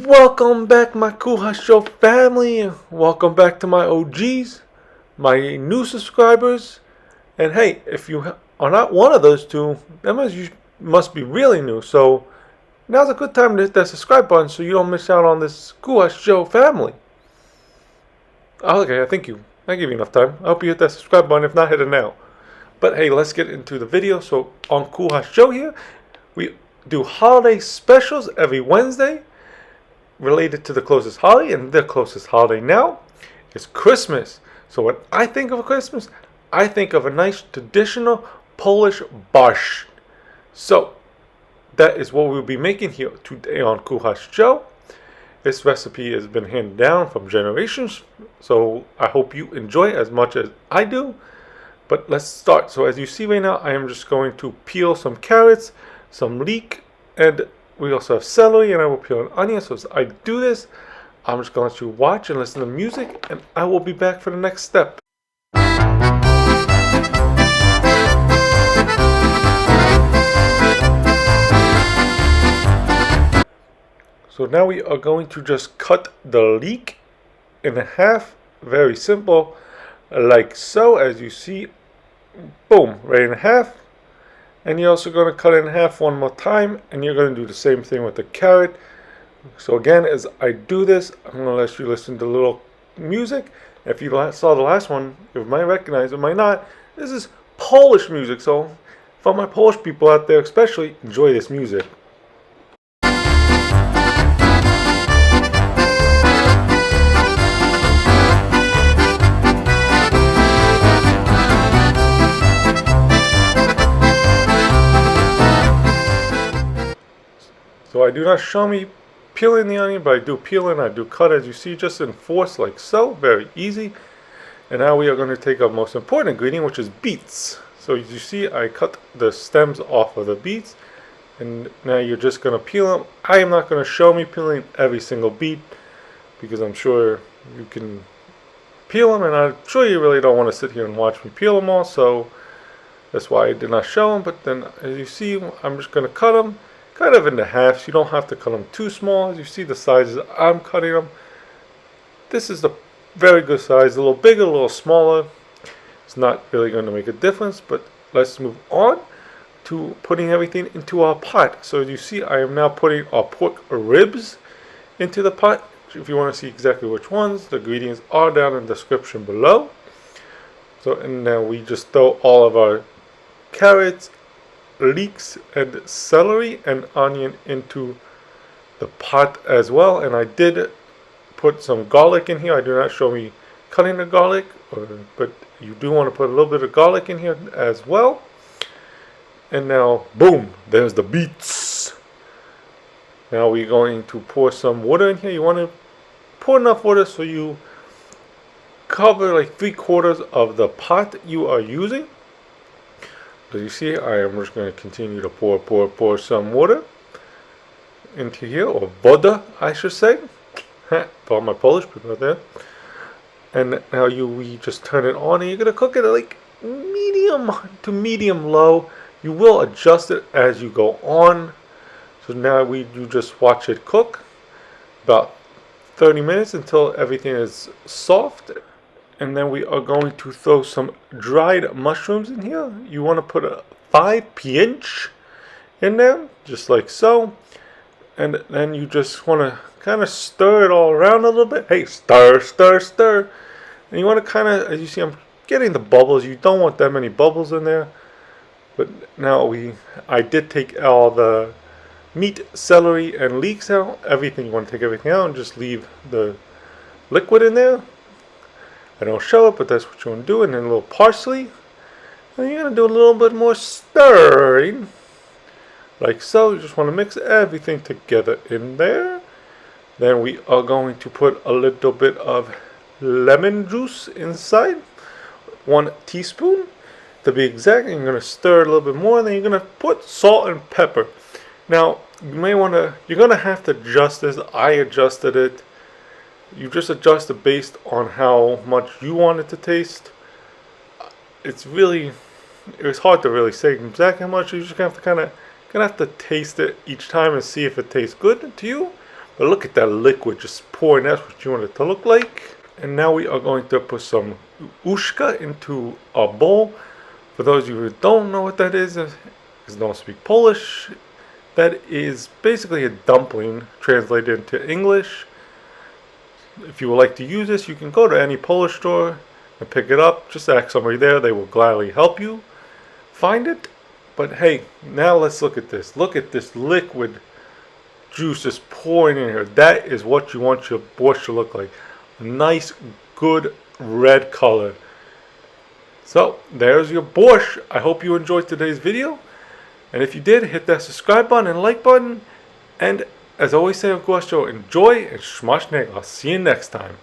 Welcome back, my Kuha Show family. Welcome back to my OGs, my new subscribers. And hey, if you are not one of those two, that means you must be really new. So now's a good time to hit that subscribe button so you don't miss out on this Kuha Show family. Okay, I give you enough time. I hope you hit that subscribe button. If not, hit it now. But hey, let's get into the video. So on Kuha Show here, we do holiday specials every Wednesday related to the closest holiday, and the closest holiday now is Christmas. So when I think of Christmas, I think of a nice traditional Polish Barszcz. So that is what we'll be making here today on Kuha Show. This recipe has been handed down from generations, so I hope you enjoy it as much as I do. But let's start. So as you see right now, I am just going to peel some carrots, some leek, and we also have celery, and I will peel an onion. So as I do this, I'm just going to let you watch and listen to music, and I will be back for the next step. So now we are going to just cut the leek in half. Very simple, like so. As you see, boom, right in half. And you're also going to cut it in half one more time, and you're going to do the same thing with the carrot. So again, as I do this, I'm going to let you listen to the little music. If you saw the last one, you might recognize it, might not. This is Polish music, so for my Polish people out there especially, enjoy this music. So I do not show me peeling the onion, but I do peel and I do cut, as you see, just in force like so. Very easy. And now we are going to take our most important ingredient, which is beets. So as you see, I cut the stems off of the beets, and now you're just going to peel them. I am not going to show me peeling every single beet because I'm sure you can peel them, and I'm sure you really don't want to sit here and watch me peel them all, so that's why I did not show them. But then as you see, I'm just going to cut them kind of into halves. You don't have to cut them too small. As you see the sizes I'm cutting them, this is the very good size. A little bigger, a little smaller, it's not really going to make a difference. But let's move on to putting everything into our pot. So as you see, I am now putting our pork ribs into the pot. If you want to see exactly which ones, the ingredients are down in the description below. So, and now we just throw all of our carrots, leeks, and celery and onion into the pot as well. And I did put some garlic in here. I do not show me cutting the garlic, but you do want to put a little bit of garlic in here as well. And now, boom, there's the beets. Now we're going to pour some water in here. You want to pour enough water so you cover like 3/4 of the pot you are using. As you see, I am just going to continue to pour some water into here, or woda, I should say, for all my Polish people out there. And now we just turn it on, and you're going to cook it at like medium to medium low. You will adjust it as you go on. So now you just watch it cook about 30 minutes until everything is soft. And then we are going to throw some dried mushrooms in here. You want to put a 5 pinch in there, just like so. And then you just want to kind of stir it all around a little bit. Hey, stir, stir, stir. And you want to kind of, as you see, I'm getting the bubbles. You don't want that many bubbles in there. But now I did take all the meat, celery, and leeks out. Everything, you want to take everything out and just leave the liquid in there. I don't show it, but that's what you want to do. And then a little parsley. And you're going to do a little bit more stirring. Like so. You just want to mix everything together in there. Then we are going to put a little bit of lemon juice inside. 1 teaspoon to be exact. And you're going to stir it a little bit more. And then you're going to put salt and pepper. Now, you're going to have to adjust this. I adjusted it. You just adjust it based on how much you want it to taste. It's hard to really say exactly how much. You just have to kind of gonna have to taste it each time and see if it tastes good to you. But look at that liquid just pouring. That's what you want it to look like. And now we are going to put some Uszka into our bowl. For those of you who don't know what that is, because don't speak Polish, that is basically a dumpling translated into English. If you would like to use this, you can go to any Polish store and pick it up. Just ask somebody there, they will gladly help you find it. But hey, now let's look at this. Look at this liquid juice just pouring in here. That is what you want your borscht to look like. A nice, good red color. So, there's your borscht. I hope you enjoyed today's video. And if you did, hit that subscribe button and like button. And as I always say, of course, enjoy and Smacznego. I'll see you next time.